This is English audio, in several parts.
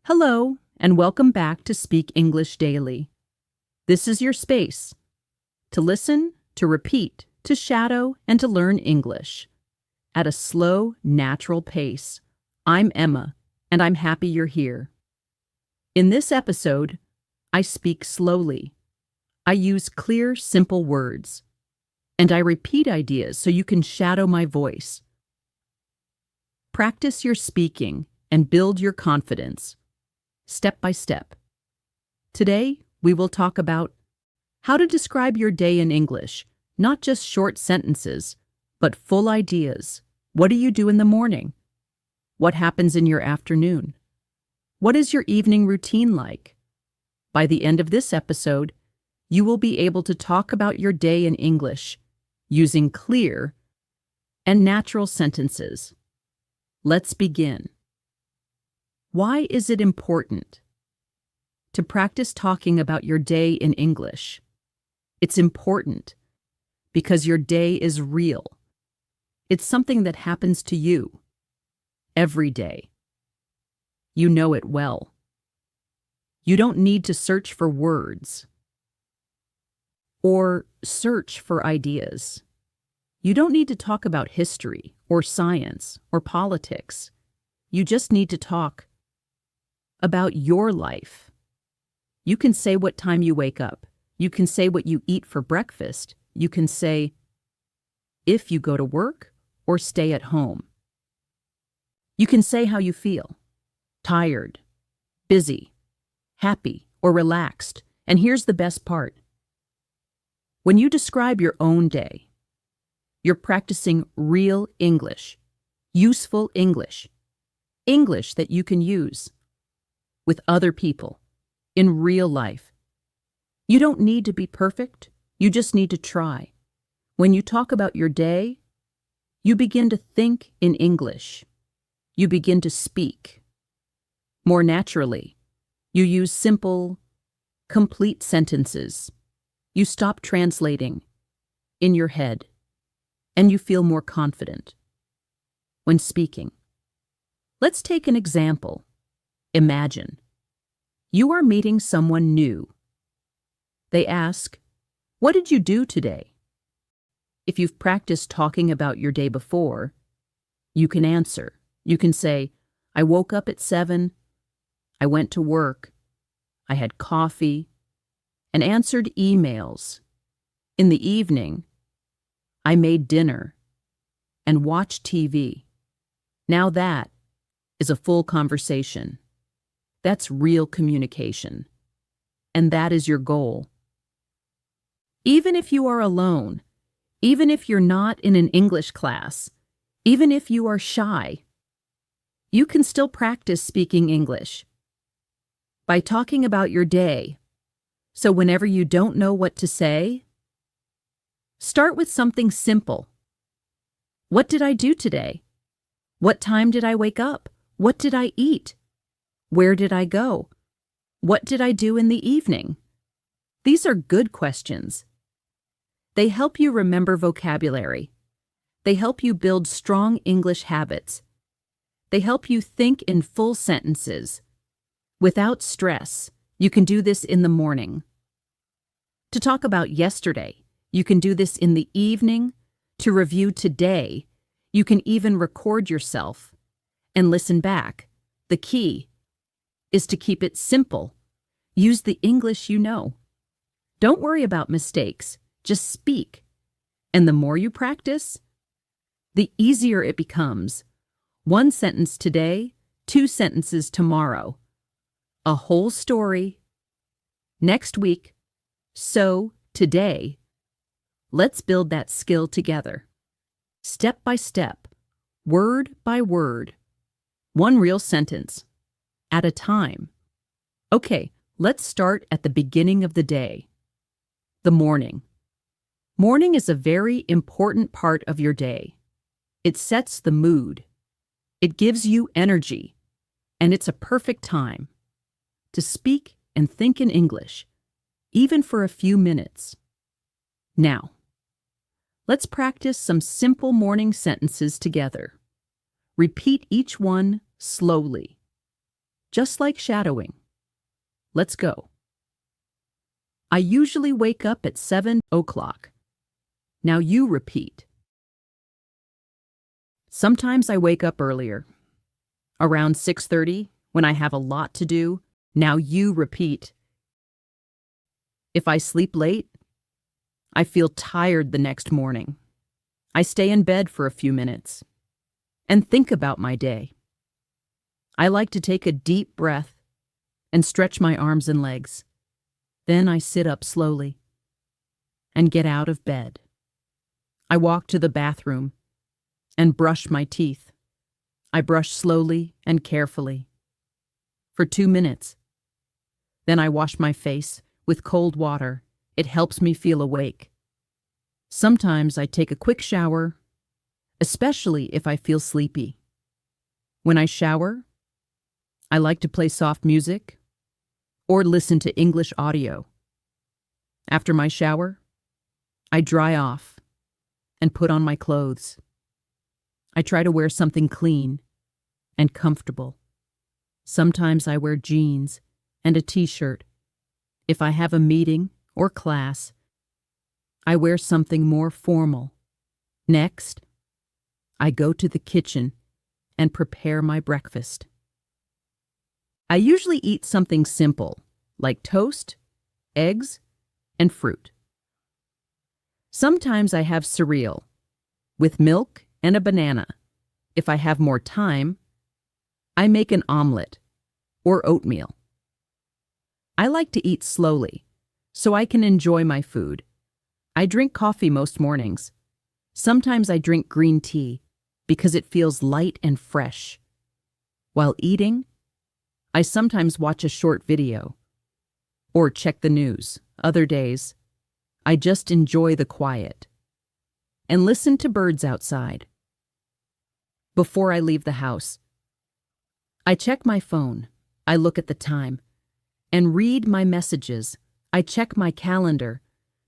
Hello, and welcome back to Speak English Daily. This is your space to listen, to repeat, to shadow, and to learn English at a slow, natural pace. I'm Emma, and I'm happy you're here. In this episode, I speak slowly. I use clear, simple words, and I repeat ideas so you can shadow my voice. Practice your speaking and build your confidence, step by step. Today, we will talk about how to describe your day in English, not just short sentences, but full ideas. What do you do in the morning? What happens in your afternoon? What is your evening routine like? By the end of this episode, you will be able to talk about your day in English using clear and natural sentences. Let's begin. Why is it important to practice talking about your day in English? It's important because your day is real. It's something that happens to you every day. You know it well. You don't need to search for words or search for ideas. You don't need to talk about history or science or politics. You just need to talk about your life. You can say what time you wake up. You can say what you eat for breakfast. You can say if you go to work or stay at home. You can say how you feel: tired, busy, happy, or relaxed. And here's the best part. When you describe your own day, you're practicing real English, useful English, English that you can use with other people in real life. You don't need to be perfect. You just need to try. When you talk about your day, you begin to think in English. You begin to speak more naturally. You use simple, complete sentences. You stop translating in your head, and you feel more confident when speaking. Let's take an example. Imagine you are meeting someone new. They ask, "What did you do today?" If you've practiced talking about your day before, you can answer. You can say, "I woke up at 7, I went to work, I had coffee, and answered emails. In the evening, I made dinner and watched TV." Now that is a full conversation. That's real communication. And that is your goal. Even if you are alone, even if you're not in an English class, even if you are shy, you can still practice speaking English by talking about your day. So whenever you don't know what to say, start with something simple. What did I do today? What time did I wake up? What did I eat? Where did I go? What did I do in the evening? These are good questions. They help you remember vocabulary. They help you build strong English habits. They help you think in full sentences. Without stress, you can do this in the morning. To talk about yesterday, you can do this in the evening. To review today, you can even record yourself and listen back. The key is to keep it simple. Use the English you know. Don't worry about mistakes. Just speak. And the more you practice, the easier it becomes. 1 sentence today, 2 sentences tomorrow. A whole story next week. So, today, let's build that skill together. Step by step, word by word, 1 real sentence at a time. Okay, let's start at the beginning of the day. The morning. Morning is a very important part of your day. It sets the mood. It gives you energy, and it's a perfect time to speak and think in English, even for a few minutes. Now, let's practice some simple morning sentences together. Repeat each one slowly. just like shadowing. Let's go. I usually wake up at 7 o'clock. Now you repeat. Sometimes I wake up earlier, around 6:30 when I have a lot to do. Now you repeat. If I sleep late, I feel tired the next morning. I stay in bed for a few minutes and think about my day. I like to take a deep breath and stretch my arms and legs. Then I sit up slowly and get out of bed. I walk to the bathroom and brush my teeth. I brush slowly and carefully for 2 minutes. Then I wash my face with cold water. It helps me feel awake. Sometimes I take a quick shower, especially if I feel sleepy. When I shower, I like to play soft music or listen to English audio. After my shower, I dry off and put on my clothes. I try to wear something clean and comfortable. Sometimes I wear jeans and a t-shirt. If I have a meeting or class, I wear something more formal. Next, I go to the kitchen and prepare my breakfast. I usually eat something simple, like toast, eggs, and fruit. Sometimes I have cereal with milk and a banana. If I have more time, I make an omelet or oatmeal. I like to eat slowly so I can enjoy my food. I drink coffee most mornings. Sometimes I drink green tea because it feels light and fresh. While eating, I sometimes watch a short video or check the news. Other days, I just enjoy the quiet and listen to birds outside. Before I leave the house, I check my phone. I look at the time and read my messages. I check my calendar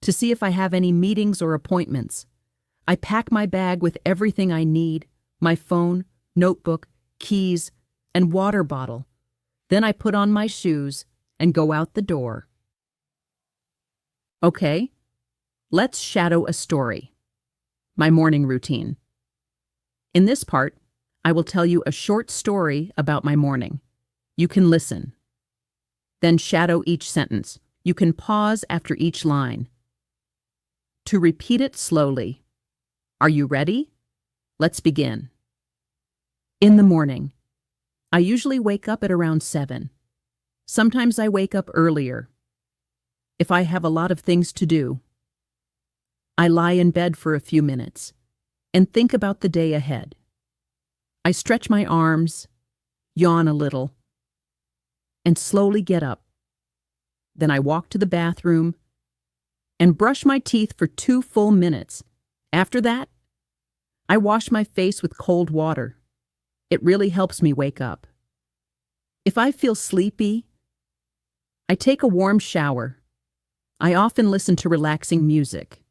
to see if I have any meetings or appointments. I pack my bag with everything I need, my phone, notebook, keys, and water bottle. Then I put on my shoes and go out the door. Okay, let's shadow a story. My morning routine. In this part, I will tell you a short story about my morning. You can listen. Then shadow each sentence. You can pause after each line to repeat it slowly. Are you ready? Let's begin. In the morning, I usually wake up at around 7. Sometimes I wake up earlier. If I have a lot of things to do, I lie in bed for a few minutes and think about the day ahead. I stretch my arms, yawn a little, and slowly get up. Then I walk to the bathroom and brush my teeth for 2 full minutes. After that, I wash my face with cold water. It really helps me wake up. If I feel sleepy, I take a warm shower. I often listen to relaxing music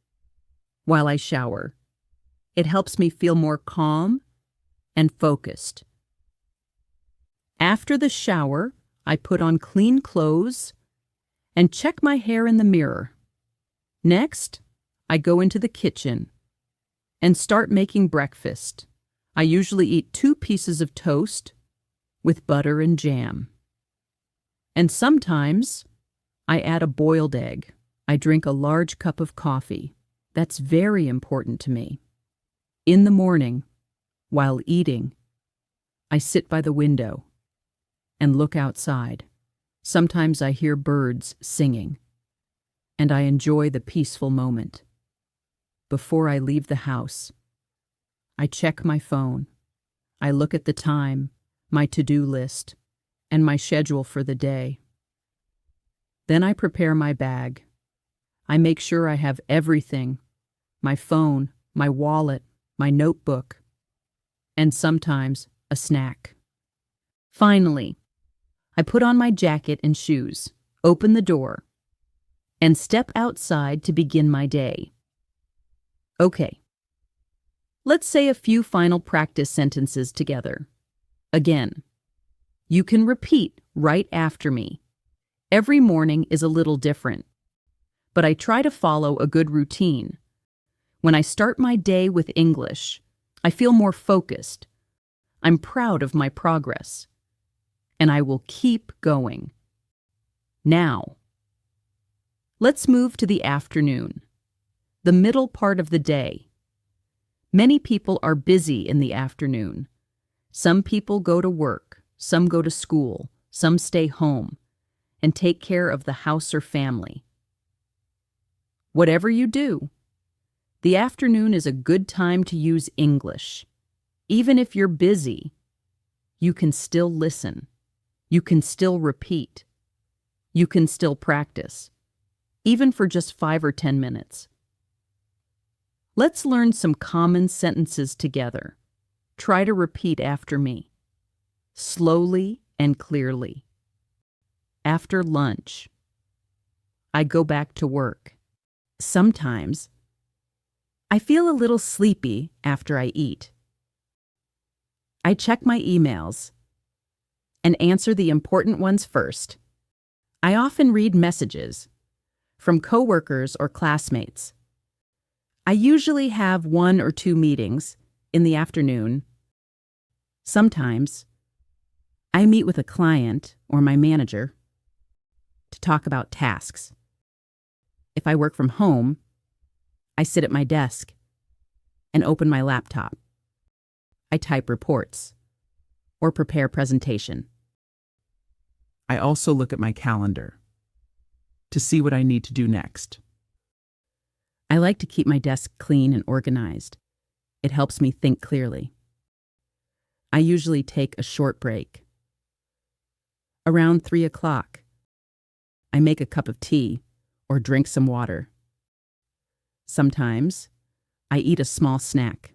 while I shower. It helps me feel more calm and focused. After the shower, I put on clean clothes and check my hair in the mirror. Next, I go into the kitchen and start making breakfast. I usually eat 2 pieces of toast with butter and jam. And sometimes I add a boiled egg. I drink a large cup of coffee. That's very important to me. In the morning, while eating, I sit by the window and look outside. Sometimes I hear birds singing, and I enjoy the peaceful moment. Before I leave the house, I check my phone. I look at the time, my to-do list, and my schedule for the day. Then I prepare my bag. I make sure I have everything: my phone, my wallet, my notebook, and sometimes a snack. Finally, I put on my jacket and shoes, open the door, and step outside to begin my day. Okay, let's say a few final practice sentences together. Again, You can repeat right after me. Every morning is a little different, but I try to follow a good routine. When I start my day with English, I feel more focused. I'm proud of my progress, and I will keep going. Now, let's move to the afternoon, the middle part of the day. Many people are busy in the afternoon. Some people go to work, some go to school, some stay home and take care of the house or family. Whatever you do, the afternoon is a good time to use English. Even if you're busy, you can still listen. You can still repeat. You can still practice, even for just 5 or 10 minutes. Let's learn some common sentences together. Try to repeat after me, slowly and clearly. After lunch, I go back to work. Sometimes, I feel a little sleepy after I eat. I check my emails and answer the important ones first. I often read messages from coworkers or classmates. I usually have 1 or 2 meetings in the afternoon. Sometimes, I meet with a client or my manager to talk about tasks. If I work from home, I sit at my desk and open my laptop. I type reports or prepare presentation. I also look at my calendar to see what I need to do next. I like to keep my desk clean and organized. It helps me think clearly. I usually take a short break. Around 3 o'clock, I make a cup of tea or drink some water. Sometimes, I eat a small snack,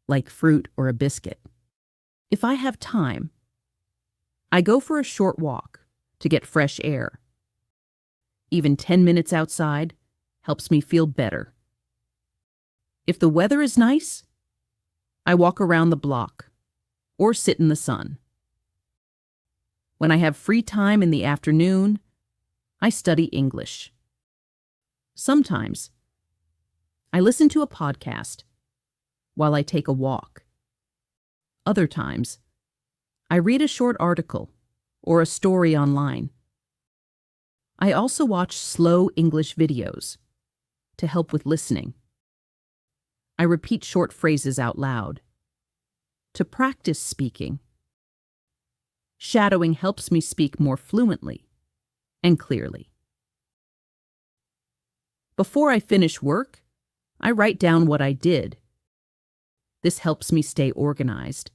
like fruit or a biscuit. If I have time, I go for a short walk to get fresh air. Even 10 minutes outside helps me feel better. If the weather is nice, I walk around the block or sit in the sun. When I have free time in the afternoon, I study English. Sometimes, I listen to a podcast while I take a walk. Other times, I read a short article or a story online. I also watch slow English videos to help with listening. I repeat short phrases out loud to practice speaking. Shadowing helps me speak more fluently and clearly. Before I finish work, I write down what I did. This helps me stay organized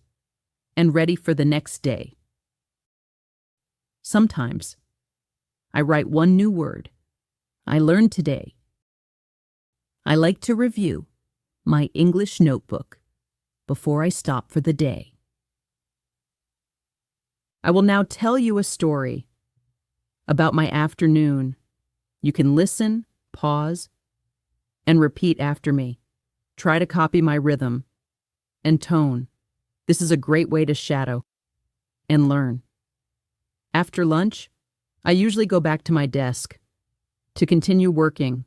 and ready for the next day. Sometimes, I write one new word I learned today. I like to review my English notebook before I stop for the day. I will now tell you a story about my afternoon. You can listen, pause, and repeat after me. Try to copy my rhythm and tone. This is a great way to shadow and learn. After lunch, I usually go back to my desk. To continue working,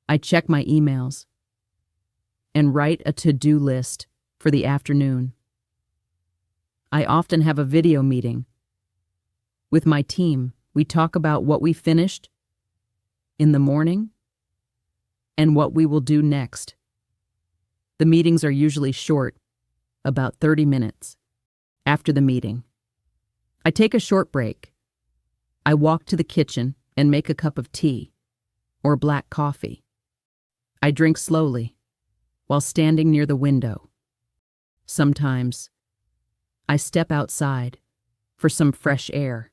I check my emails and write a to-do list for the afternoon. I often have a video meeting. With my team, we talk about what we finished in the morning and what we will do next. The meetings are usually short, about 30 minutes. After the meeting, I take a short break. I walk to the kitchen and make a cup of tea or black coffee. I drink slowly while standing near the window. Sometimes, I step outside for some fresh air.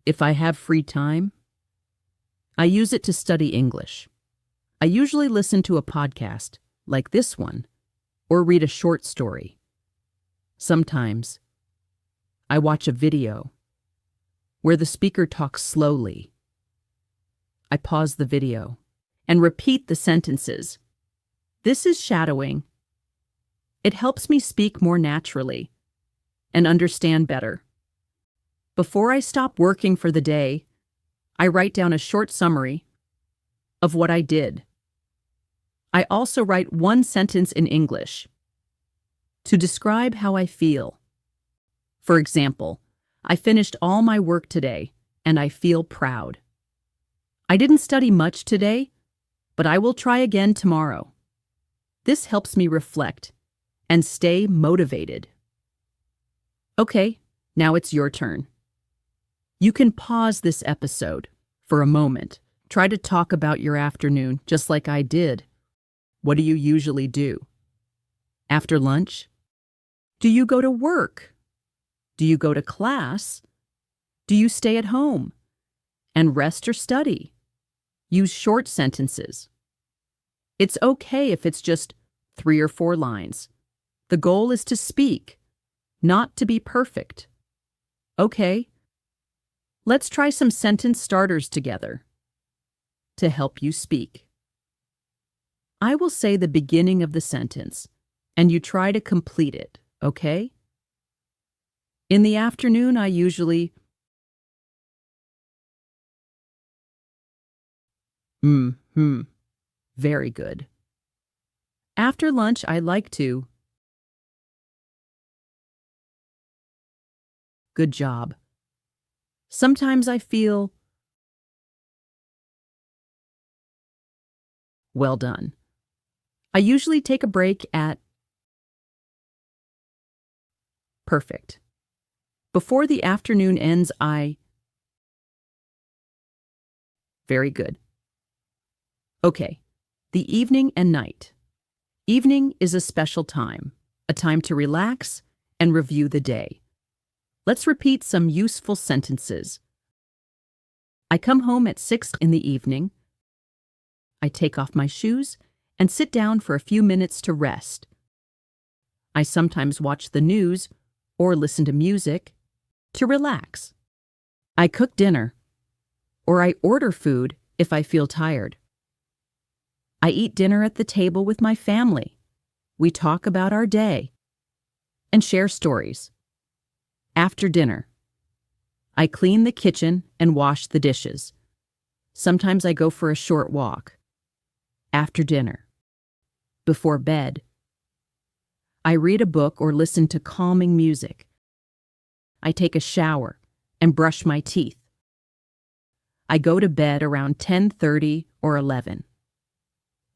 If I have free time, I use it to study English. I usually listen to a podcast like this one or read a short story. Sometimes, I watch a video where the speaker talks slowly. I pause the video and repeat the sentences. This is shadowing. It helps me speak more naturally and understand better. Before I stop working for the day, I write down a short summary of what I did. I also write one sentence in English to describe how I feel. For example, I finished all my work today and I feel proud. I didn't study much today, but I will try again tomorrow. This helps me reflect and stay motivated. Okay, now it's your turn. You can pause this episode for a moment. Try to talk about your afternoon just like I did. What do you usually do? After lunch? Do you go to work? Do you go to class? Do you stay at home and rest or study? Use short sentences. It's okay if it's just 3 or 4 lines. The goal is to speak, not to be perfect. Okay, let's try some sentence starters together to help you speak. I will say the beginning of the sentence, and you try to complete it, okay? In the afternoon, I usually Very good. After lunch, I like to Good job. Sometimes I feel Well done. I usually take a break at Perfect. Before the afternoon ends, I Very good. Okay, the evening and night. Evening is a special time, a time to relax and review the day. Let's repeat some useful sentences. I come home at 6 in the evening. I take off my shoes and sit down for a few minutes to rest. I sometimes watch the news or listen to music to relax. I cook dinner, or I order food if I feel tired. I eat dinner at the table with my family. We talk about our day and share stories. After dinner, I clean the kitchen and wash the dishes. Sometimes I go for a short walk. After dinner, before bed, I read a book or listen to calming music. I take a shower and brush my teeth. I go to bed around 10:30 or 11.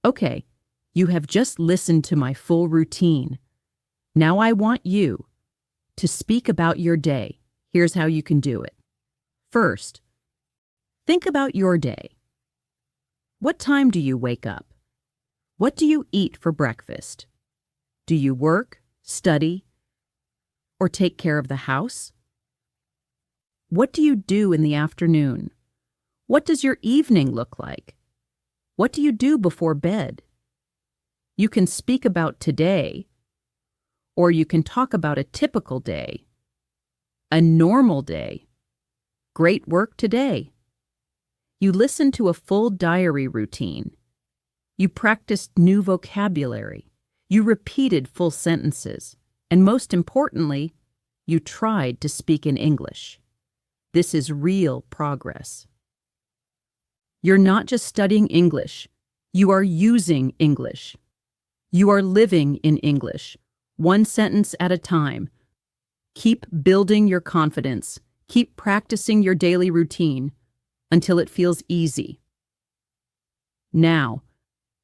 Okay, you have just listened to my full routine. Now I want you to speak about your day. Here's how you can do it. First, think about your day. What time do you wake up? What do you eat for breakfast? Do you work, study, or take care of the house? What do you do in the afternoon? What does your evening look like? What do you do before bed? You can speak about today, or you can talk about a typical day, a normal day. Great work today. You listen to a full diary routine. You practiced new vocabulary. You repeated full sentences. And most importantly, you tried to speak in English. This is real progress. You're not just studying English. You are using English. You are living in English, one sentence at a time. Keep building your confidence. Keep practicing your daily routine until it feels easy. Now,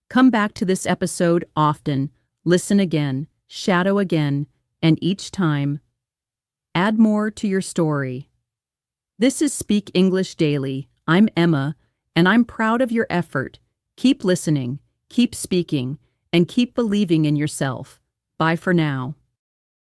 come back to this episode often, listen again, shadow again, and each time, add more to your story. This is Speak English Daily. I'm Emma, and I'm proud of your effort. Keep listening, keep speaking, and keep believing in yourself. Bye for now.